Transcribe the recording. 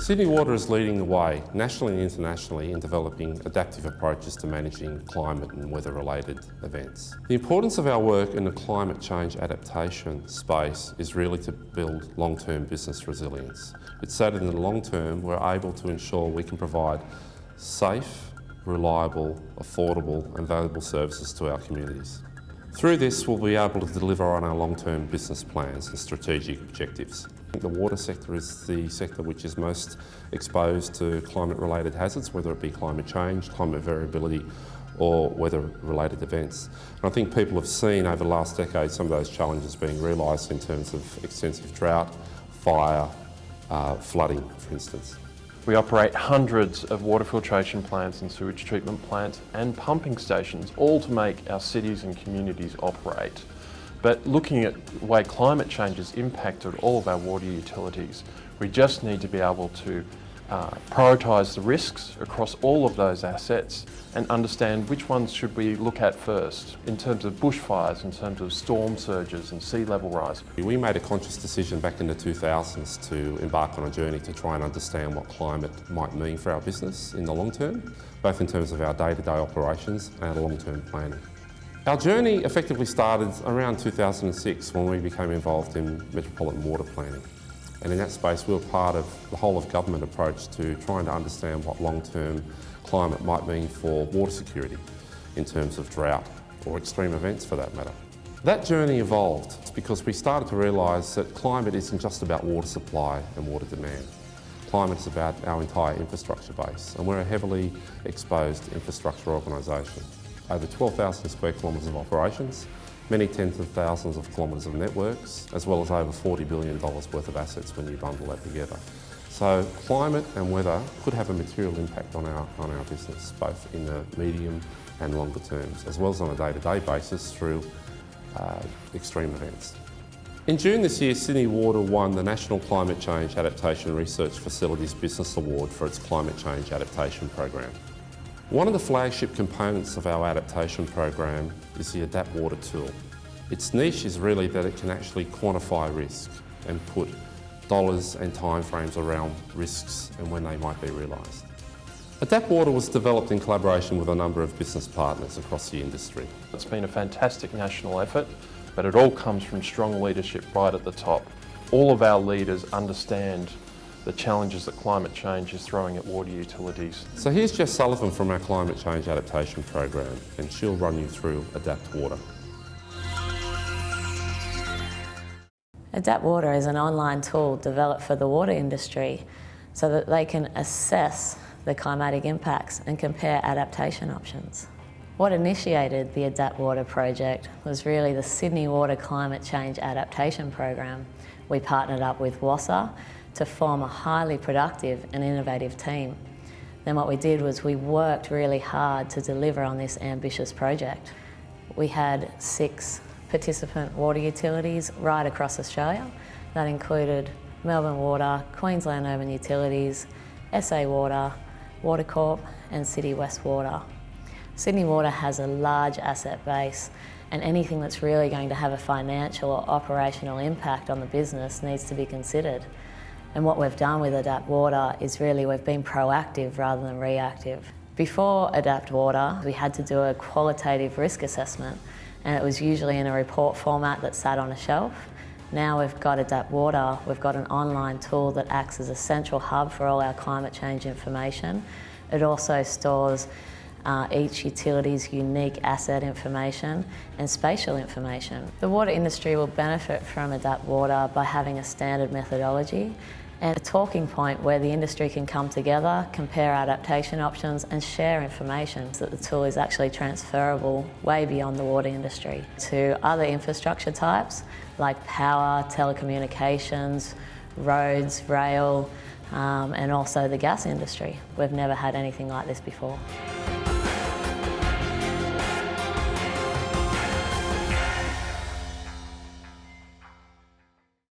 Sydney Water is leading the way, nationally and internationally, in developing adaptive approaches to managing climate and weather-related events. The importance of our work in the climate change adaptation space is really to build long-term business resilience. It's so that in the long term we're able to ensure we can provide safe, reliable, affordable and valuable services to our communities. Through this, we'll be able to deliver on our long-term business plans and strategic objectives. I think the water sector is the sector which is most exposed to climate-related hazards, whether it be climate change, climate variability or weather-related events. And I think people have seen over the last decade some of those challenges being realised in terms of extensive drought, fire, flooding, for instance. We operate hundreds of water filtration plants and sewage treatment plants and pumping stations, all to make our cities and communities operate. But looking at the way climate change has impacted all of our water utilities, we just need to be able to prioritise the risks across all of those assets and understand which ones should we look at first in terms of bushfires, in terms of storm surges and sea level rise. We made a conscious decision back in the 2000s to embark on a journey to try and understand what climate might mean for our business in the long term, both in terms of our day-to-day operations and our long-term planning. Our journey effectively started around 2006 when we became involved in metropolitan water planning. And in that space, we were part of the whole of government approach to trying to understand what long-term climate might mean for water security in terms of drought or extreme events for that matter. That journey evolved because we started to realise that climate isn't just about water supply and water demand. Climate is about our entire infrastructure base, and we're a heavily exposed infrastructure organisation. Over 12,000 square kilometres of operations, many tens of thousands of kilometres of networks, as well as over $40 billion worth of assets when you bundle that together. So climate and weather could have a material impact on our business, both in the medium and longer terms, as well as on a day-to-day basis through extreme events. In June this year, Sydney Water won the National Climate Change Adaptation Research Facilities Business Award for its Climate Change Adaptation Program. One of the flagship components of our adaptation program is the AdaptWater tool. Its niche is really that it can actually quantify risk and put dollars and timeframes around risks and when they might be realised. AdaptWater was developed in collaboration with a number of business partners across the industry. It's been a fantastic national effort, but it all comes from strong leadership right at the top. All of our leaders understand the challenges that climate change is throwing at water utilities. So here's Jess Sullivan from our Climate Change Adaptation Program, and she'll run you through AdaptWater. AdaptWater is an online tool developed for the water industry so that they can assess the climatic impacts and compare adaptation options. What initiated the AdaptWater project was really the Sydney Water Climate Change Adaptation Program. We partnered up with WSAA to form a highly productive and innovative team. Then what we did was we worked really hard to deliver on this ambitious project. We had 6 participant water utilities right across Australia. That included Melbourne Water, Queensland Urban Utilities, SA Water, Watercorp and City West Water. Sydney Water has a large asset base, and anything that's really going to have a financial or operational impact on the business needs to be considered. And what we've done with AdaptWater is really we've been proactive rather than reactive. Before AdaptWater, we had to do a qualitative risk assessment, and it was usually in a report format that sat on a shelf. Now we've got AdaptWater, we've got an online tool that acts as a central hub for all our climate change information. It also stores each utility's unique asset information and spatial information. The water industry will benefit from AdaptWater by having a standard methodology and a talking point where the industry can come together, compare adaptation options and share information so that the tool is actually transferable way beyond the water industry to other infrastructure types like power, telecommunications, roads, rail, and also the gas industry. We've never had anything like this before.